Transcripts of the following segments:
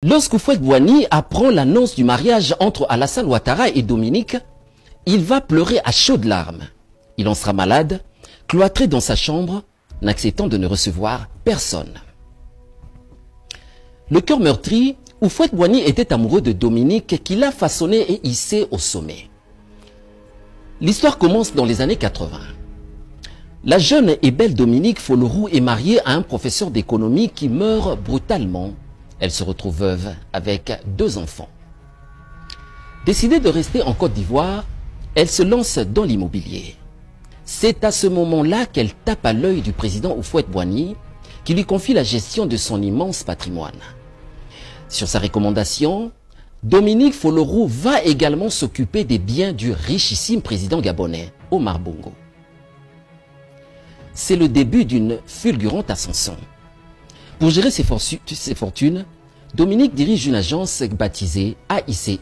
Lorsque Houphouët-Boigny apprend l'annonce du mariage entre Alassane Ouattara et Dominique, il va pleurer à chaudes larmes. Il en sera malade, cloîtré dans sa chambre, n'acceptant de ne recevoir personne. Le cœur meurtri, Houphouët-Boigny était amoureux de Dominique qui l'a façonné et hissé au sommet. L'histoire commence dans les années 80. La jeune et belle Dominique Folorou est mariée à un professeur d'économie qui meurt brutalement. Elle se retrouve veuve avec 2 enfants. Décidée de rester en Côte d'Ivoire, elle se lance dans l'immobilier. C'est à ce moment-là qu'elle tape à l'œil du président Houphouët-Boigny qui lui confie la gestion de son immense patrimoine. Sur sa recommandation, Dominique Folorou va également s'occuper des biens du richissime président gabonais, Omar Bongo. C'est le début d'une fulgurante ascension. Pour gérer ses fortunes, Dominique dirige une agence baptisée AICI.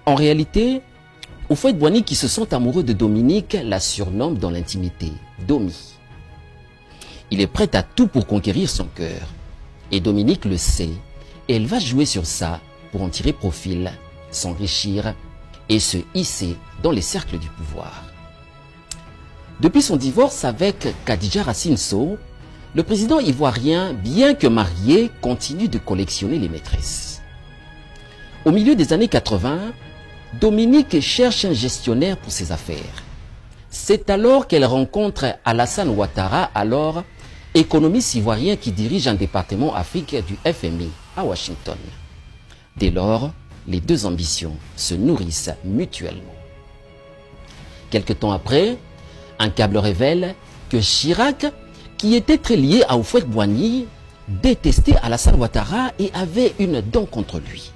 En réalité, Houphouët-Boigny, qui se sent amoureux de Dominique, la surnomme dans l'intimité Domi. Il est prêt à tout pour conquérir son cœur. Et Dominique le sait, et elle va jouer sur ça pour en tirer profit, s'enrichir et se hisser dans les cercles du pouvoir. Depuis son divorce avec Kadija Racine Sow, le président ivoirien, bien que marié, continue de collectionner les maîtresses. Au milieu des années 80, Dominique cherche un gestionnaire pour ses affaires. C'est alors qu'elle rencontre Alassane Ouattara, alors économiste ivoirien qui dirige un département Afrique du FMI à Washington. Dès lors, les 2 ambitions se nourrissent mutuellement. Quelque temps après, un câble révèle que Chirac, qui était très lié à Houphouët-Boigny, détestait Alassane Ouattara et avait une dent contre lui.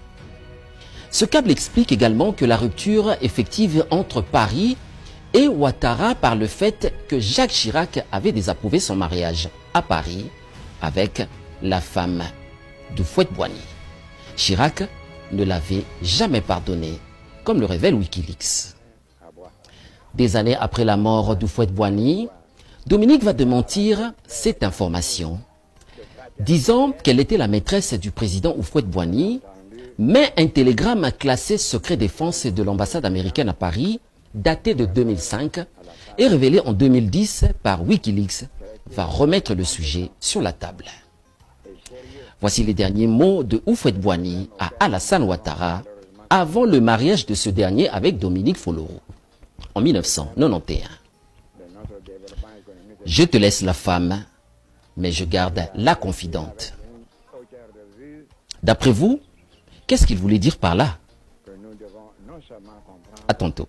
Ce câble explique également que la rupture effective entre Paris et Ouattara par le fait que Jacques Chirac avait désapprouvé son mariage à Paris avec la femme d'Houphouët-Boigny. Chirac ne l'avait jamais pardonné, comme le révèle Wikileaks. Des années après la mort d'Houphouët-Boigny, Dominique va démentir cette information, disant qu'elle était la maîtresse du président Houphouët-Boigny, mais un télégramme classé secret défense de l'ambassade américaine à Paris, daté de 2005, et révélé en 2010 par Wikileaks, va remettre le sujet sur la table. Voici les derniers mots de Houphouët-Boigny à Alassane Ouattara avant le mariage de ce dernier avec Dominique Folorou en 1991. Je te laisse la femme, mais je garde la confidente. D'après vous, qu'est-ce qu'il voulait dire par là? À tantôt.